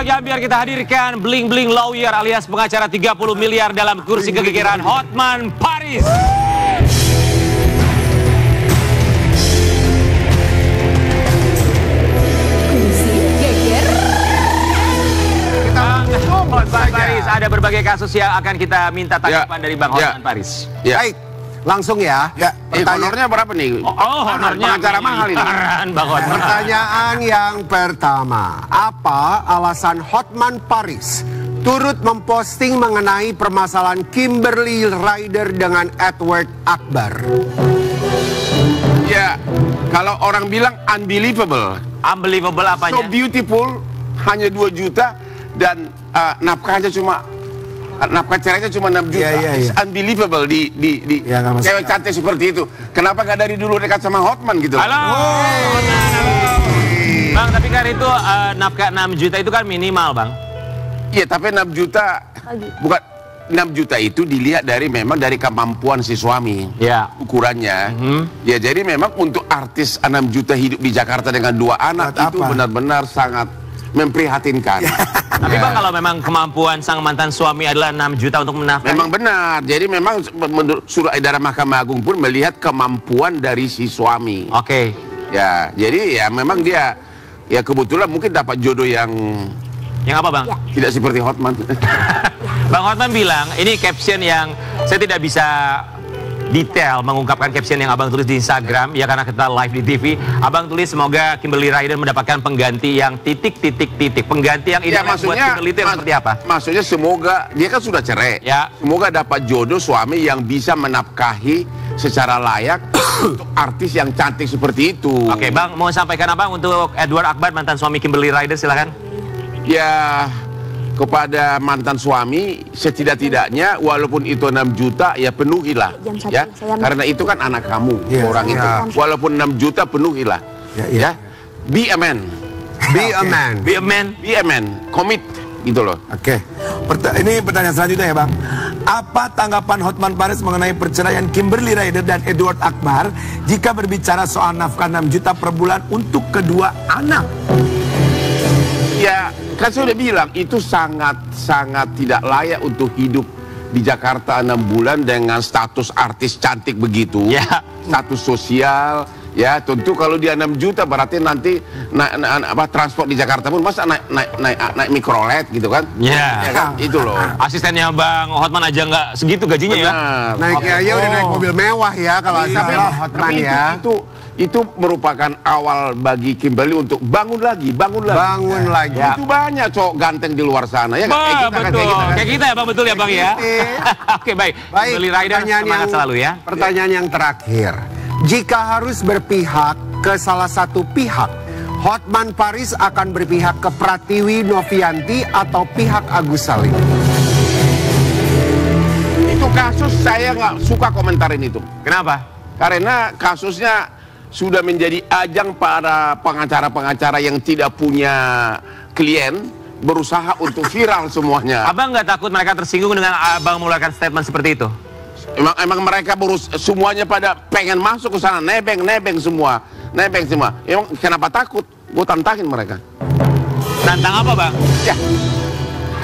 pagi biar kita hadirkan Bling Bling Lawyer alias pengacara 30 miliar dalam kursi kegegeran Hotman Paris. Hotman Paris, ada berbagai kasus yang akan kita minta tanggapan dari Bang Hotman Paris. Baik, langsung ya. Honornya berapa nih? Honornya pengacara mahal ini. Pertanyaan yang pertama, apa alasan Hotman Paris turut memposting mengenai permasalahan Kimberly Ryder dengan Edward Akbar? Ya, kalau orang bilang unbelievable. Unbelievable apanya? So beautiful, hanya 2 juta dan nafkah cerainya cuma 6 juta. It's unbelievable di cewek cantik seperti itu. Kenapa gak dari dulu dekat sama Hotman gitu? Halo. Bang, tapi kan itu nafkah 6 juta itu kan minimal, Bang. Iya, tapi 6 juta bukan 6 juta itu dilihat memang dari kemampuan si suami. Ya. Ukurannya. Ya, jadi memang untuk artis 6 juta hidup di Jakarta dengan 2 anak itu benar-benar sangat memprihatinkan. Tapi Bang, kalau memang kemampuan sang mantan suami adalah 6 juta untuk menafkahi, memang benar. Jadi memang menurut surat edaran Mahkamah Agung pun melihat kemampuan dari si suami. Oke. Ya, jadi ya memang dia ya kebetulan mungkin dapat jodoh yang apa, Bang? Tidak seperti Hotman. Bang Hotman bilang, ini caption yang saya tidak bisa detail mengungkapkan caption yang Abang tulis di Instagram, ya karena kita live di TV. Abang tulis semoga Kimberly Ryder mendapatkan pengganti yang titik. Pengganti yang ideal buat Kimberly itu seperti apa? Maksudnya semoga, dia kan sudah cerai. Ya. Semoga dapat jodoh suami yang bisa menafkahi secara layak untuk artis yang cantik seperti itu. Oke, Bang, mau sampaikan apa untuk Edward Akbar, mantan suami Kimberly Ryder, silakan. Ya, kepada mantan suami setidak-tidaknya walaupun itu 6 juta ya penuhilah ya, karena itu kan anak kamu orang itu, walaupun 6 juta penuhilah ya. Be a man, commit gitu loh. Oke. Ini pertanyaan selanjutnya ya, Bang. Apa tanggapan Hotman Paris mengenai perceraian Kimberly Ryder dan Edward Akbar jika berbicara soal nafkah 6 juta per bulan untuk kedua anak? Ya, kan saya udah bilang itu sangat tidak layak untuk hidup di Jakarta 6 bulan dengan status artis cantik begitu. Ya. Status sosial, ya tentu kalau dia 6 juta berarti nanti transport di Jakarta pun masa naik mikrolet gitu kan? Ya kan? Itu loh. Asistennya Bang Hotman aja nggak segitu gajinya. Benar. Ya. Naiknya aja udah naik mobil mewah ya kalau Hotman ya. Itu merupakan awal bagi Kimberly untuk bangun lagi. Ya. Itu banyak cowok ganteng di luar sana ya. Kayak kita ya, Bang, betul ya, Bang ya. Oke, baik. Kimberly Ryder, semangat selalu ya. Pertanyaan yang terakhir, jika harus berpihak ke salah satu pihak, Hotman Paris akan berpihak ke Pratiwi Novianti atau pihak Agus Salim? Itu kasus saya nggak suka komentarin itu. Kenapa? Karena kasusnya sudah menjadi ajang para pengacara-pengacara yang tidak punya klien berusaha untuk viral semuanya. Abang nggak takut mereka tersinggung dengan Abang mengeluarkan statement seperti itu? Emang mereka semuanya pada pengen masuk ke sana, nebeng semua. Emang kenapa takut? Gue tantangin mereka. Tantang apa, Bang? Ya,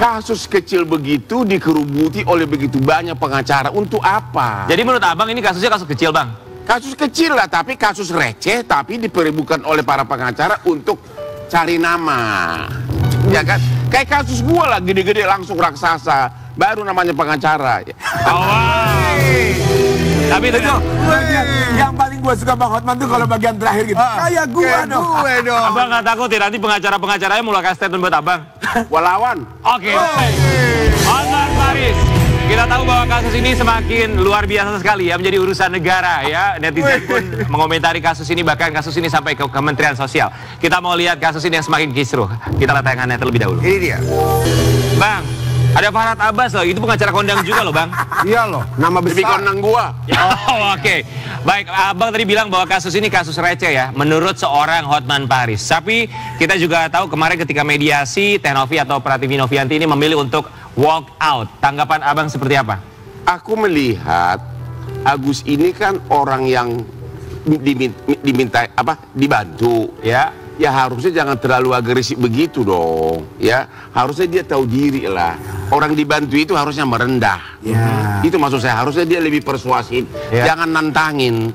kasus kecil begitu dikerubuti oleh begitu banyak pengacara. Untuk apa? Jadi menurut Abang ini kasusnya kasus kecil, Bang? Kasus kecil lah, tapi kasus receh, tapi dipeributkan oleh para pengacara untuk cari nama. Ya kan? Kayak kasus gua lah, gede-gede langsung raksasa, baru namanya pengacara. Oh, wow. Tapi itu yang paling gue suka Bang Hotman tuh kalau bagian terakhir gitu. Kayak gue dong. Abang nggak takut ya nanti pengacara-pengacaranya mengeluarkan statement buat Abang? Walawan. Oke. Hotman Paris. Kita tahu bahwa kasus ini semakin luar biasa sekali ya, menjadi urusan negara ya. Netizen pun mengomentari kasus ini, bahkan kasus ini sampai ke Kementerian Sosial. Kita mau lihat kasus ini yang semakin kisruh. Kita lihat tayangannya terlebih dahulu. Ini dia. Bang, ada Farhad Abbas loh, itu pengacara kondang juga loh, Bang. Iya loh, nama besar. Lebih kondang gua. Oh, oke. Baik, Abang tadi bilang bahwa kasus ini kasus receh ya, menurut seorang Hotman Paris. Tapi kita juga tahu kemarin ketika mediasi, Teh Novi atau Pratiwi Novianti ini memilih untuk walk out. Tanggapan Abang seperti apa? Aku melihat Agus ini kan orang yang diminta dibantu ya. ya harusnya jangan terlalu agresif begitu dong, ya. Harusnya dia tahu diri lah. Orang dibantu itu harusnya merendah. Itu maksud saya, harusnya dia lebih persuasif, jangan nantangin.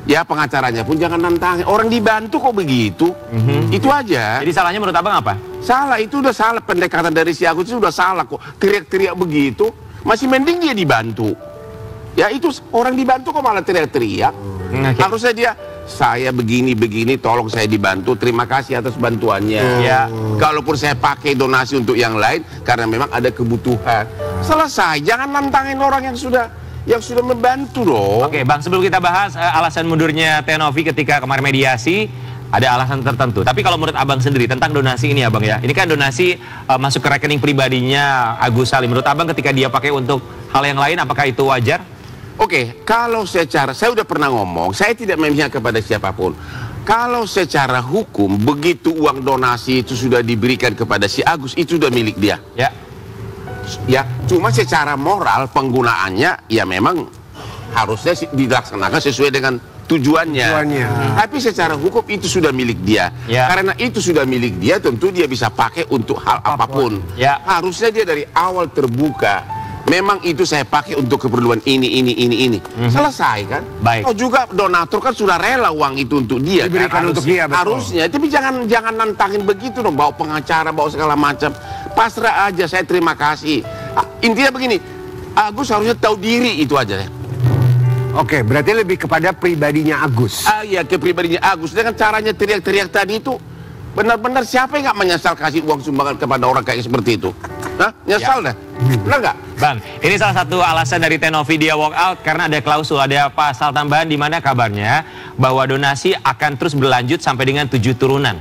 Ya pengacaranya pun jangan nantangin. Orang dibantu kok begitu, itu aja. Jadi salahnya menurut abang apa? Salah, itu udah salah, pendekatan dari si Agus itu udah salah kok. Teriak-teriak begitu, masih mending dia dibantu. Ya itu orang dibantu kok malah teriak-teriak. Harusnya dia, saya begini-begini, tolong saya dibantu, terima kasih atas bantuannya. Ya, kalaupun saya pakai donasi untuk yang lain, karena memang ada kebutuhan. Selesai, jangan nantangin orang yang sudah membantu dong. Oke, Bang, sebelum kita bahas alasan mundurnya Tenovi ketika kemarin mediasi, ada alasan tertentu. Tapi kalau menurut abang sendiri tentang donasi ini, abang ya, ini kan donasi masuk ke rekening pribadinya Agus Salim. Menurut abang ketika dia pakai untuk hal yang lain, apakah itu wajar? Oke, kalau secara, saya udah pernah ngomong, saya tidak memihak kepada siapapun. Kalau secara hukum, begitu uang donasi itu sudah diberikan kepada si Agus, itu sudah milik dia. Ya, cuma secara moral penggunaannya, ya memang harusnya dilaksanakan sesuai dengan tujuannya. Tapi secara hukum itu sudah milik dia. Karena itu sudah milik dia, tentu dia bisa pakai untuk hal apapun. Harusnya dia dari awal terbuka. Memang itu saya pakai untuk keperluan ini. Selesai kan? Baik. Oh juga donatur kan sudah rela uang itu untuk dia. Diberikan untuk dia, betul. Harusnya. Tapi jangan nantangin begitu dong. Bawa pengacara, bawa segala macam. Pasrah aja, saya terima kasih. Intinya begini, Agus harusnya tahu diri, itu aja. Oke, berarti lebih kepada pribadinya Agus. Iya, ke pribadinya Agus. Dengan caranya teriak-teriak tadi itu, benar-benar siapa yang nggak menyesal kasih uang sumbangan kepada orang kayak seperti itu? Hah? Nyesal dah? Benar nggak? Bang, ini salah satu alasan dari Tenovi dia walk out karena ada klausul, ada pasal tambahan di mana kabarnya bahwa donasi akan terus berlanjut sampai dengan 7 turunan.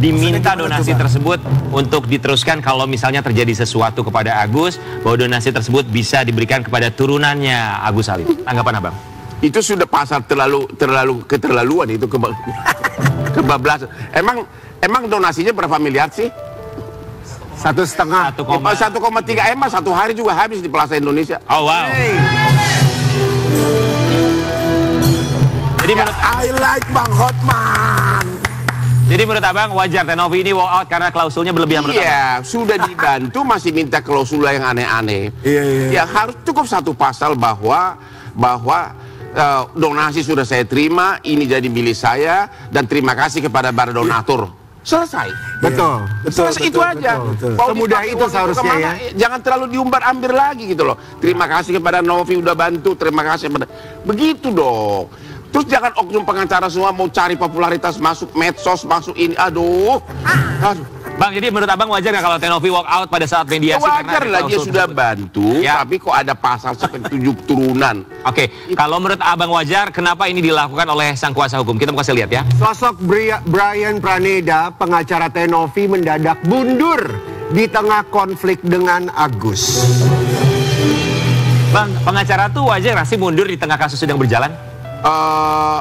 Diminta donasi tersebut untuk diteruskan kalau misalnya terjadi sesuatu kepada Agus, bahwa donasi tersebut bisa diberikan kepada turunannya Agus Salim. Tanggapan abang? Itu sudah pasal keterlaluan itu, kebablasan. Emang donasinya berapa miliar sih? 1,5. 1,3 M satu hari juga habis di Plaza Indonesia. Oh wow. Jadi menurut I like Bang Hotman. Jadi menurut abang wajar Tenovi ini walk out karena klausulnya berlebihan menurut abang? Iya, sudah dibantu masih minta klausul yang aneh-aneh. Ya harus cukup satu pasal bahwa donasi sudah saya terima, ini jadi milik saya, dan terima kasih kepada para donatur. Selesai. Betul. Selesai, itu aja. Semudah itu seharusnya ya. Jangan terlalu diumbar-ambir lagi gitu loh. Terima kasih kepada Novi udah bantu, terima kasih kepada. Begitu dong. Terus jangan oknum pengacara semua mau cari popularitas, masuk medsos, masuk ini. Aduh. Bang, jadi menurut abang wajar nggak kalau Tenovi walk out pada saat mediasi? Wajar lah, dia sudah bantu, tapi kok ada pasal sampai 7 turunan. Oke, kalau menurut abang wajar, kenapa ini dilakukan oleh sang kuasa hukum? Kita mau kasih lihat ya. Sosok Brian Praneda, pengacara Tenovi, mendadak mundur di tengah konflik dengan Agus. Bang, pengacara tuh wajar nggak sih mundur di tengah kasus sedang berjalan?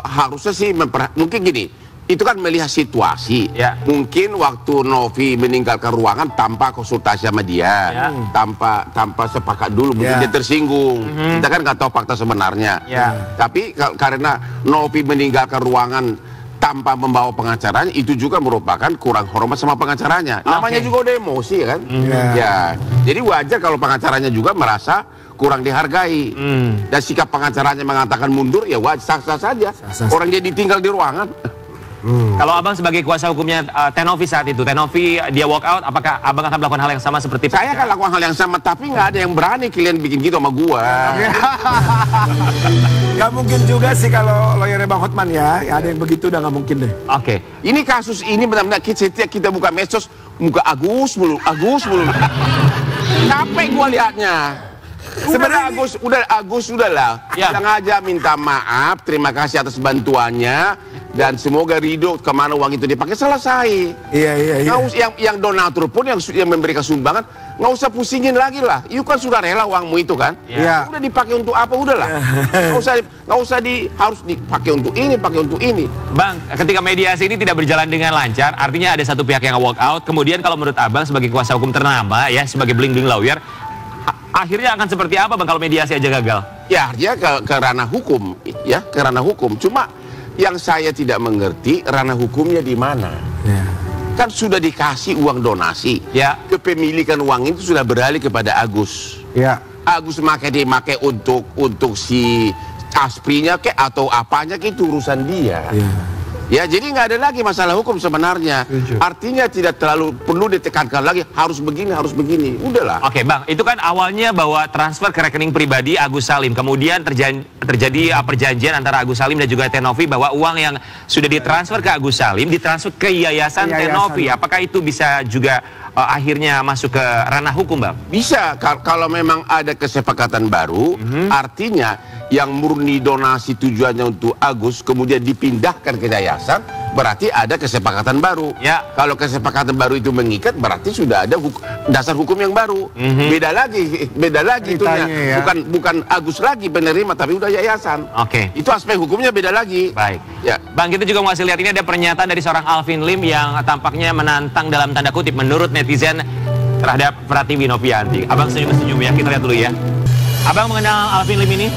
Harusnya sih mungkin gini. Itu kan melihat situasi. Mungkin waktu Novi meninggalkan ruangan tanpa konsultasi sama dia, tanpa sepakat dulu, mungkin dia tersinggung. Kita kan nggak tahu fakta sebenarnya. Tapi karena Novi meninggalkan ruangan tanpa membawa pengacaranya, itu juga merupakan kurang hormat sama pengacaranya. Namanya juga udah emosi kan. Ya, jadi wajar kalau pengacaranya juga merasa kurang dihargai. Dan sikap pengacaranya mengatakan mundur, ya wajar, sah-sah saja. Orang dia ditinggal di ruangan. Kalau abang sebagai kuasa hukumnya Tenovi saat itu, Tenovi dia walk out, apakah abang akan melakukan hal yang sama seperti saya akan lakukan hal yang sama, tapi nggak ada yang berani kalian bikin gitu sama gua. Gak mungkin juga sih kalau lawyernya Bang Hotman ya ada yang begitu udah nggak mungkin deh. Oke. Ini kasus ini benar-benar setiap kita buka medsos, muka Agus mulu. Capek gua lihatnya. Agus sudahlah. Bilang aja minta maaf, terima kasih atas bantuannya, dan semoga ridho kemana uang itu dipakai, selesai. Yang donatur pun yang memberikan sumbangan nggak usah pusingin lagi lah. Itu kan sudah rela uangmu itu kan. Udah dipakai untuk apa, udahlah. Nggak usah harus dipakai untuk ini, pakai untuk ini. Bang, ketika mediasi ini tidak berjalan dengan lancar, artinya ada satu pihak yang walk out. Kemudian kalau menurut abang sebagai kuasa hukum ternama ya, sebagai bling-bling lawyer, akhirnya akan seperti apa bang kalau mediasi aja gagal? Ya artinya ke ranah hukum, ya ke ranah hukum. Cuma Yang saya tidak mengerti ranah hukumnya di mana. Kan sudah dikasih uang donasi. Kepemilikan uang itu sudah beralih kepada Agus. Agus dipakai untuk si asprinya atau apanya itu urusan dia. Ya, jadi nggak ada lagi masalah hukum sebenarnya. Artinya tidak terlalu perlu ditekankan lagi harus begini. Udahlah. Oke, Bang, itu kan awalnya bahwa transfer ke rekening pribadi Agus Salim. Kemudian terjadi perjanjian antara Agus Salim dan juga Tenovi bahwa uang yang sudah ditransfer ke Agus Salim ditransfer ke yayasan Tenovi. Apakah itu bisa juga akhirnya masuk ke ranah hukum, Bang? Bisa, kalau memang ada kesepakatan baru, artinya yang murni donasi tujuannya untuk Agus kemudian dipindahkan ke yayasan, berarti ada kesepakatan baru. Kalau kesepakatan baru itu mengikat, berarti sudah ada dasar hukum yang baru. Beda lagi itunya. Bukan Agus lagi penerima, tapi udah yayasan. Itu aspek hukumnya beda lagi. Baik. Bang, kita juga masih lihat ini ada pernyataan dari seorang Alvin Lim yang tampaknya menantang dalam tanda kutip menurut netizen terhadap Pratiwi Novianti. Abang senyum-senyum ya, kita lihat dulu ya. Abang mengenal Alvin Lim ini?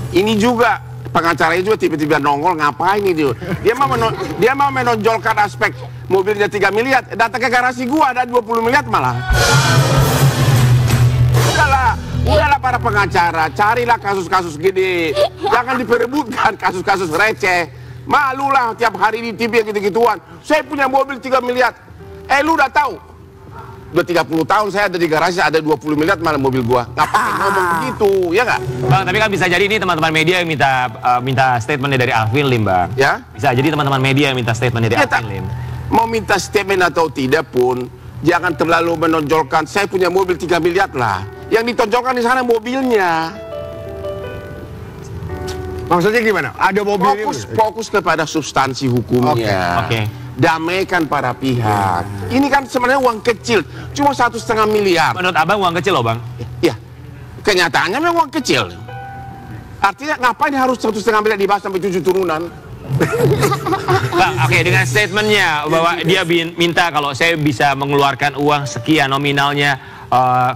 Ini juga pengacaranya juga tiba-tiba nongol, ngapain ini dia mau menonjolkan aspek mobilnya 3 miliar, datang ke garasi gua ada 20 miliar malah. Udahlah para pengacara, carilah kasus-kasus gede, jangan diperebutkan kasus-kasus receh. Malulah tiap hari di TV gitu-gituan. Saya punya mobil 3 miliar. Lu udah tahu? Udah 30 tahun saya ada di garasi, ada 20 miliar malah mobil gua. Ngapain ngomong begitu, ya nggak? Bang, tapi kan bisa jadi ini teman-teman media yang minta statementnya dari Alvin Lim, Bang. Ya? Bisa jadi teman-teman media yang minta statement dari Alvin Lim. Mau minta statement atau tidak pun, jangan terlalu menonjolkan saya punya mobil 3 miliar lah. Yang ditonjolkan di sana mobilnya. Maksudnya gimana? Ada mobil fokus kepada substansi hukumnya. Damaikan para pihak. Ini kan sebenarnya uang kecil, cuma 1,5 miliar. Menurut Abang uang kecil loh, Bang? Ya, kenyataannya memang uang kecil. Artinya ngapain harus 1,5 miliar dibahas sampai 7 turunan? Bang, dengan statementnya bahwa dia minta kalau saya bisa mengeluarkan uang sekian nominalnya,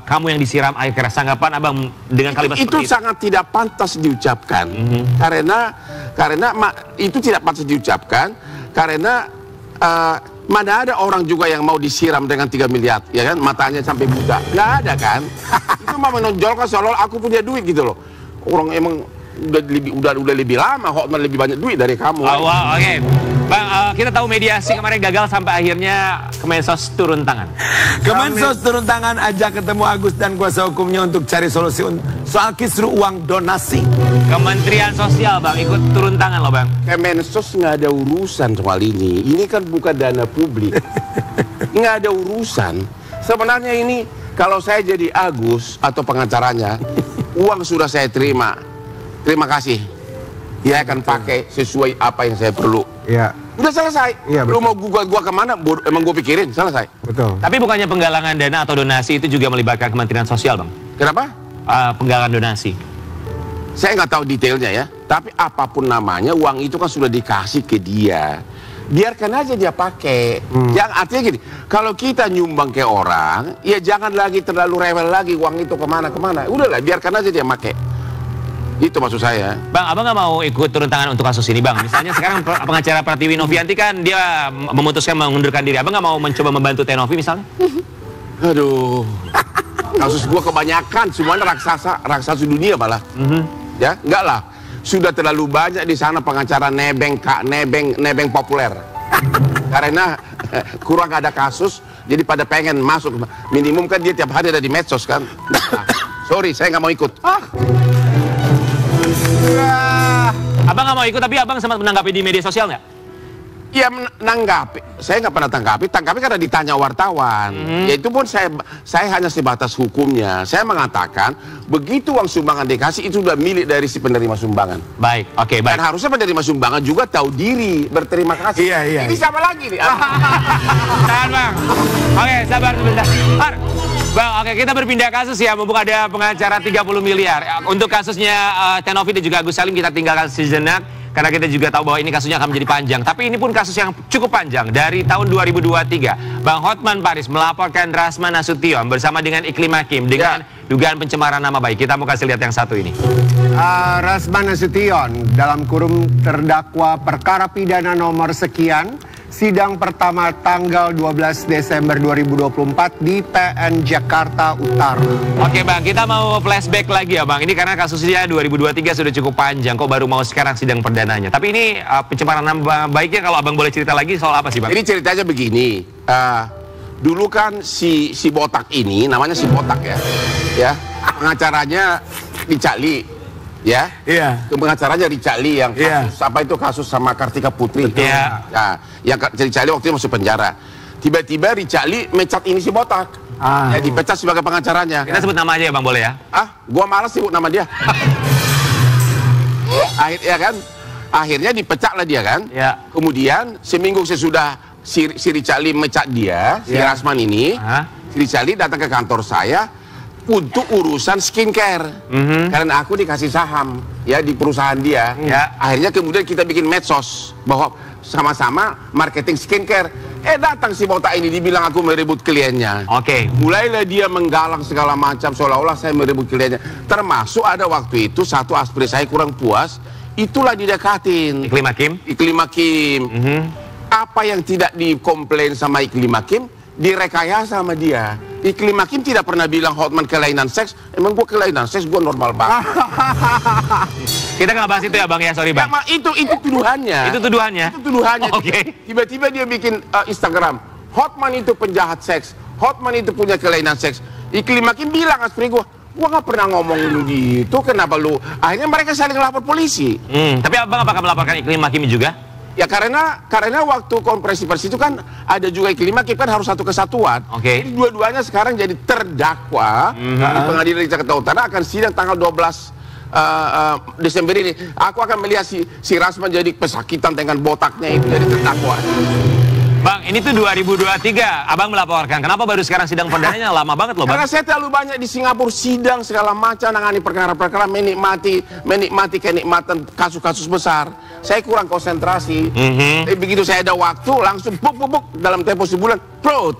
kamu yang disiram air keras. Tanggapan Abang dengan kalimat itu seperti itu? Sangat tidak pantas diucapkan. Karena itu tidak pantas diucapkan karena mana ada orang juga yang mau disiram dengan 3 miliar, ya kan? Matanya sampai buta. Nggak ada kan? Itu mau menonjolkan seolah aku punya duit gitu loh. Orang emang udah lebih lama, Hotman lebih banyak duit dari kamu. Bang, kita tahu mediasi kemarin gagal sampai akhirnya Kemensos turun tangan. Kemensos turun tangan, ajak ketemu Agus dan kuasa hukumnya untuk cari solusi soal kisru uang donasi. Kementerian Sosial, Bang, ikut turun tangan loh, Bang. Kemensos nggak ada urusan soal ini. Ini kan bukan dana publik. Nggak ada urusan. Sebenarnya ini kalau saya jadi Agus atau pengacaranya, uang sudah saya terima. Terima kasih. Saya akan pakai sesuai apa yang saya perlu. Udah selesai. Lu mau gua kemana? Emang gua pikirin selesai. Betul. Tapi bukannya penggalangan dana atau donasi itu juga melibatkan Kementerian Sosial, Bang? Kenapa? Penggalangan donasi. Saya nggak tahu detailnya ya. Tapi apapun namanya, uang itu kan sudah dikasih ke dia. Biarkan aja dia pakai. Yang artinya gini, kalau kita nyumbang ke orang, ya jangan lagi terlalu rewel lagi uang itu kemana-kemana. Udahlah, biarkan aja dia pakai. Itu maksud saya. Bang, Abang nggak mau ikut turun tangan untuk kasus ini, Bang? Misalnya sekarang pengacara Pratiwi Novianti kan dia memutuskan mengundurkan diri. Abang nggak mau mencoba membantu Tenovi misalnya? Aduh, kasus gua kebanyakan, semuanya raksasa dunia malah. Ya, enggak lah. Sudah terlalu banyak di sana pengacara nebeng populer. Karena kurang ada kasus, jadi pada pengen masuk. Minimum kan dia tiap hari ada di medsos kan. Nah, sorry, saya nggak mau ikut. Abang nggak mau ikut, tapi Abang sempat menanggapi di media sosial nggak? Ya menanggapi, saya nggak pernah tanggapi karena ditanya wartawan. Ya itu pun saya hanya sebatas hukumnya. Saya mengatakan begitu uang sumbangan dikasih itu sudah milik dari si penerima sumbangan. Baik, baik. Dan harusnya penerima sumbangan juga tahu diri, berterima kasih. Iya. Ini siapa lagi nih? Tahan, Bang. Sabar sebentar. Bang, kita berpindah kasus ya, mumpung ada pengacara 30 miliar. Untuk kasusnya Tenovi dan juga Agus Salim kita tinggalkan sejenak, karena kita juga tahu bahwa ini kasusnya akan menjadi panjang. Tapi ini pun kasus yang cukup panjang. Dari tahun 2023, Bang Hotman Paris melaporkan Rasman Nasution bersama dengan Iklim Hakim dengan dugaan pencemaran nama baik. Kita mau kasih lihat yang satu ini. Rasman Nasution dalam kurung terdakwa perkara pidana nomor sekian, sidang pertama tanggal 12 Desember 2024 di PN Jakarta Utara. Oke Bang, kita mau flashback lagi ya Bang. Ini karena kasusnya 2023 sudah cukup panjang, kok baru mau sekarang sidang perdananya. Tapi ini pencemaran nama baiknya kalau Abang boleh cerita lagi soal apa sih Bang? Ini ceritanya begini, dulu kan si botak ini, namanya si botak ya, pengacaranya Ricali. Ya, pengacaranya Ricali yang kasus apa itu, kasus sama Kartika Putri. Iya. Nah, yang Ricali waktu itu masuk penjara. Tiba-tiba Ricali mecat ini si botak. Ya, dipecat sebagai pengacaranya. Kita sebut nama aja ya Bang, boleh ya? Gua malas sebut nama dia. Akhirnya dipecat lah dia kan. Ya. Kemudian seminggu sesudah si Ricali mecat dia, si Rasman ini, si Ricali datang ke kantor saya untuk urusan skincare, karena aku dikasih saham ya di perusahaan dia. Akhirnya kemudian kita bikin medsos bahwa sama-sama marketing skincare. Datang si botak ini dibilang aku merebut kliennya. Mulailah dia menggalang segala macam seolah-olah saya merebut kliennya. Termasuk ada waktu itu satu aspri saya kurang puas, itulah didekatin. Iklim Hakim. Apa yang tidak dikomplain sama Iklim Hakim direkayasa sama dia. Iklim Hakim tidak pernah bilang Hotman kelainan seks. Emang gua kelainan seks, gua normal banget. Kita nggak bahas itu ya Bang ya, sorry Bang. Ya, itu tuduhannya. Itu tuduhannya. Tiba-tiba dia bikin Instagram, Hotman itu penjahat seks, Hotman itu punya kelainan seks. Iklim Hakim bilang aspri gua nggak pernah ngomong gitu, kenapa lu? Akhirnya mereka saling lapor polisi. Tapi Abang apakah melaporkan Iklim Hakim juga? Ya karena waktu konferensi pers itu kan ada juga Iklim Hakim, kan harus satu kesatuan. Jadi dua-duanya sekarang jadi terdakwa di pengadilan Jakarta Utara, akan sidang tanggal 12 Desember ini. Aku akan melihat si Rasman jadi pesakitan dengan botaknya itu jadi terdakwa. Bang, ini tuh 2023, Abang melaporkan. Kenapa baru sekarang sidang perdananya? Lama banget loh Bang. Karena saya terlalu banyak di Singapura sidang segala macam, nangani perkara-perkara, menikmati kenikmatan kasus-kasus besar. Saya kurang konsentrasi. Begitu saya ada waktu, langsung buk dalam tempo sebulan,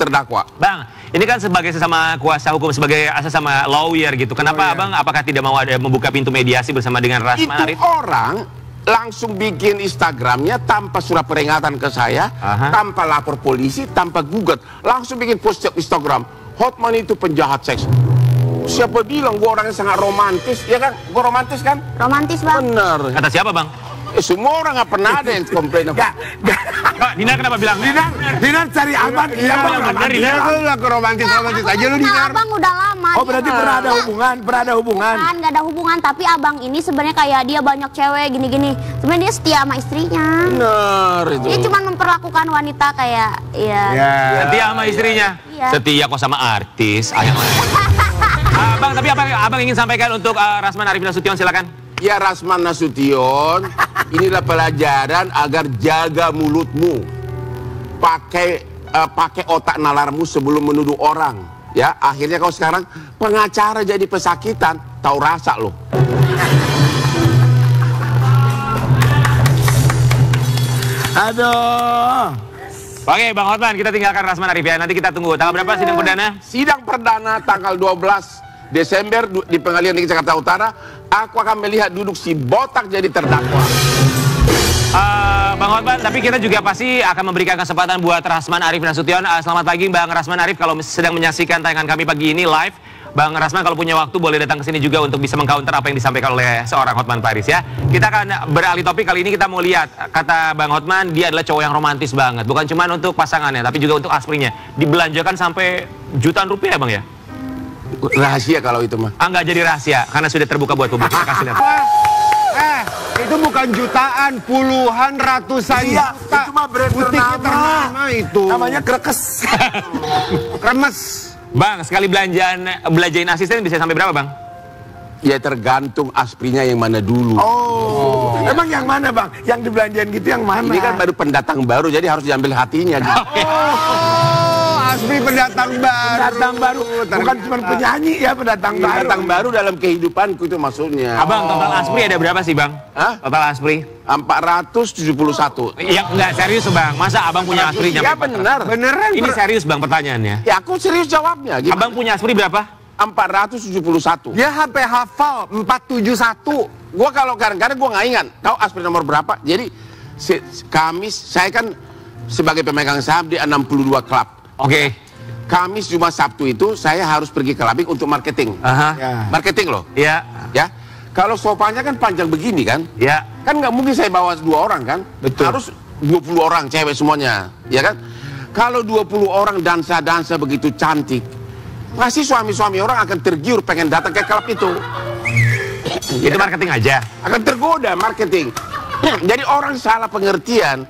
terdakwa. Bang, ini kan sebagai sesama kuasa hukum, sebagai sesama lawyer gitu. Kenapa Abang apakah tidak mau ada membuka pintu mediasi bersama dengan Rasman Arif? Itu orang langsung bikin Instagramnya tanpa surat peringatan ke saya, tanpa lapor polisi, tanpa gugat, langsung bikin post Instagram, Hotman itu penjahat seks. Siapa bilang gua orangnya sangat romantis? Ya kan, gua romantis kan? Romantis Bang. Bener. Kata siapa Bang? Semua orang nggak pernah ada yang komplain apa. Pak, Dinar kenapa bilang? Dinar cari aman. Dinar ke romantis aja lu Dinar. Abang udah lama. Oh berarti pernah ada hubungan. Kan nggak ada hubungan, tapi abang ini sebenarnya kayak dia banyak cewek gini-gini. Sebenarnya dia setia sama istrinya. Bener itu. Dia cuma memperlakukan wanita kayak setia sama istrinya. Setia kok sama artis. Bang, tapi apa Abang ingin sampaikan untuk Rasman Arif Nasution, silakan. Ya Rasman Nasution, inilah pelajaran agar jaga mulutmu, pakai otak nalarmu sebelum menuduh orang. Ya, akhirnya kau sekarang pengacara jadi pesakitan, tahu rasa loh. Aduh. Oke, Bang Hotman, kita tinggalkan Rasman Arif ya. Nanti kita tunggu. Tanggal berapa sidang perdana? Sidang perdana tanggal 12 Desember di Pengadilan Negeri Jakarta Utara. Aku akan melihat duduk si botak jadi terdakwa. Bang Hotman, tapi kita juga pasti akan memberikan kesempatan buat Rasman Arif Nasution. Selamat pagi Bang Rasman Arif, kalau sedang menyaksikan tayangan kami pagi ini live. Bang Rasman kalau punya waktu boleh datang ke sini juga untuk bisa mengcounter apa yang disampaikan oleh seorang Hotman Paris ya. Kita akan beralih topik, kali ini kita mau lihat, kata Bang Hotman, dia adalah cowok yang romantis banget. Bukan cuma untuk pasangannya, tapi juga untuk asprinya. Dibelanjakan sampai jutaan rupiah Bang ya? Rahasia kalau itu mah. Nggak jadi rahasia, karena sudah terbuka buat publik. Kasih lihat. Itu bukan jutaan, puluhan, ratusan juta. Itu mah brand ternama itu. Namanya Krekes. Kremes. Bang, sekali belanjain asisten bisa sampai berapa Bang? Ya tergantung asprinya yang mana dulu. Oh. Emang yang mana Bang? Yang dibelanjain gitu yang mana? Ini kan baru pendatang baru, jadi harus diambil hatinya. Gitu. Aspri pendatang baru. Pendatang baru. Bukan cuma penyanyi ya, pendatang baru. Pendatang baru dalam kehidupanku itu maksudnya. Abang, total aspri ada berapa sih Bang? Total aspri? 471. Ya enggak serius Bang, masa Abang punya aspri? Ya benar. Beneran. Ini serius Bang pertanyaannya. Ya aku serius jawabnya. Gimana? Abang punya aspri berapa? 471. Dia sampai hafal 471. Gua kalau kadang-kadang gua nggak ingat. Tahu aspir nomor berapa? Jadi Kamis saya kan sebagai pemegang saham di 62 klub. Oke. Kamis, Jumat, Sabtu itu saya harus pergi ke Labing untuk marketing. Aha. Marketing loh. Iya. Ya. Kalau sofannya kan panjang begini kan? Ya. Kan nggak mungkin saya bawa 2 orang kan? Betul. Harus 20 orang cewek semuanya, ya kan? Kalau 20 orang dansa-dansa begitu cantik, pasti suami-suami orang akan tergiur pengen datang ke klub itu. Itu marketing aja. Akan tergoda marketing. Jadi orang salah pengertian.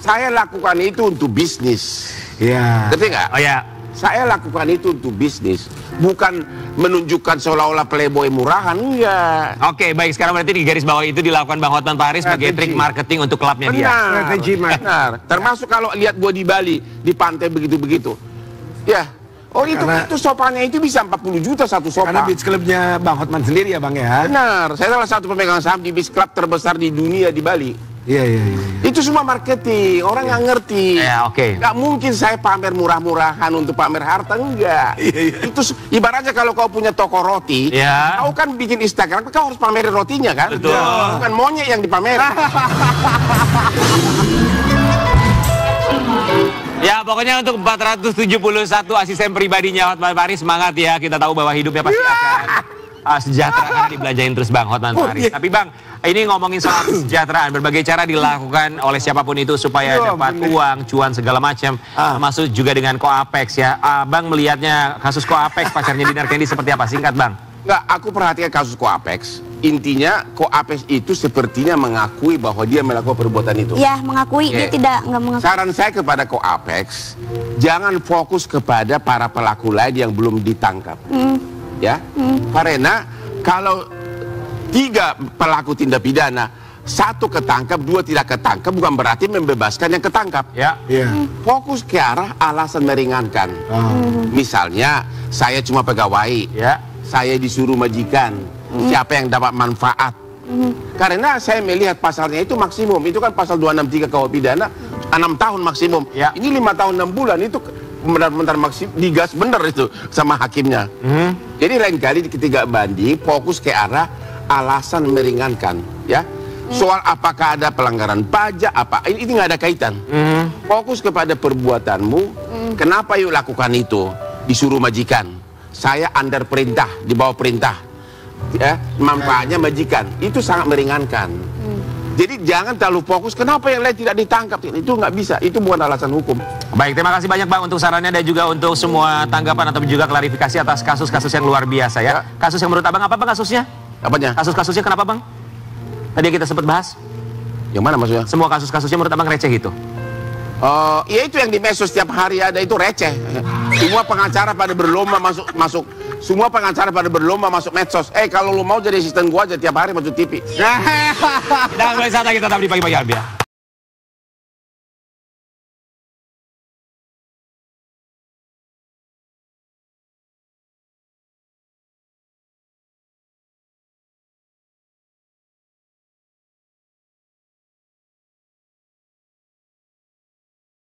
Saya lakukan itu untuk bisnis. Iya. Ngerti nggak? Oh ya. Saya lakukan itu untuk bisnis, bukan menunjukkan seolah-olah playboy murahan, enggak. Oke, baik. Sekarang berarti di garis bawah itu dilakukan Bang Hotman Paris sebagai trik marketing untuk klubnya dia. Strategi marketing. Benar. Termasuk kalau lihat gue di Bali, di pantai begitu-begitu. Ya, oh itu sopannya itu bisa 40 juta satu sofa. Karena beach clubnya Bang Hotman sendiri ya Bang ya. Benar, saya salah satu pemegang saham di beach club terbesar di dunia di Bali. Iya. Itu semua marketing, orang nggak ngerti. Ya, oke. Nggak mungkin saya pamer murah-murahan untuk pamer harta, enggak. Itu ibaratnya kalau kau punya toko roti, Ya. kau kan bikin Instagram, kau harus pamerin rotinya kan? Betul. Bukan monyet yang dipamerin. Ya, pokoknya untuk 471 asisten pribadinya Hotman Paris, semangat ya. Kita tahu bahwa hidupnya pasti akan sejahtera karena dibelanjain terus Bang Hotman Paris. Tapi Bang, ini ngomongin soal kesejahteraan, berbagai cara dilakukan oleh siapapun itu supaya dapat uang, cuan segala macam, termasuk juga dengan Coapex ya. Bang melihatnya kasus Coapex pacarnya Dinar Candy seperti apa? Singkat Bang. Enggak, aku perhatikan kasus Coapex. Intinya Coapex itu sepertinya mengakui bahwa dia melakukan perbuatan itu. Ya, mengakui. Dia nggak mengakui. Saran saya kepada Coapex, jangan fokus kepada para pelaku lain yang belum ditangkap. Ya, karena kalau 3 pelaku tindak pidana, 1 ketangkap, 2 tidak ketangkap, bukan berarti membebaskan yang ketangkap. Ya. Fokus ke arah alasan meringankan. Misalnya, saya cuma pegawai, Ya. saya disuruh majikan, siapa yang dapat manfaat. Karena saya melihat pasalnya itu maksimum, itu kan pasal 263 KUH pidana, 6 tahun maksimum. Ya. Ini 5 tahun 6 bulan, itu benar-benar maksimum, digas bener itu sama hakimnya. Jadi lain kali ketika banding, fokus ke arah alasan meringankan, ya. Soal apakah ada pelanggaran pajak, ini nggak ada kaitan. Fokus kepada perbuatanmu. Kenapa yuk lakukan itu? Disuruh majikan. Saya under perintah, di bawah perintah. Ya, manfaatnya majikan. Itu sangat meringankan. Jadi jangan terlalu fokus. Kenapa yang lain tidak ditangkap? Itu nggak bisa. Itu bukan alasan hukum. Baik, terima kasih banyak Bang untuk sarannya dan juga untuk semua tanggapan atau juga klarifikasi atas kasus-kasus yang luar biasa ya. Kasus yang menurut Abang apa Bang kasusnya? Apanya? Kasus-kasusnya kenapa Bang? Tadi kita sempat bahas. Yang mana maksudnya? Semua kasus-kasusnya menurut Abang receh gitu. Ya itu yang di medsos setiap hari ada, itu receh. Semua pengacara pada berlomba masuk. Semua pengacara pada berlomba masuk medsos. Kalau lu mau jadi asisten gua aja tiap hari masuk TV. Dan mulai saat lagi tetap di pagi-pagi Arabia.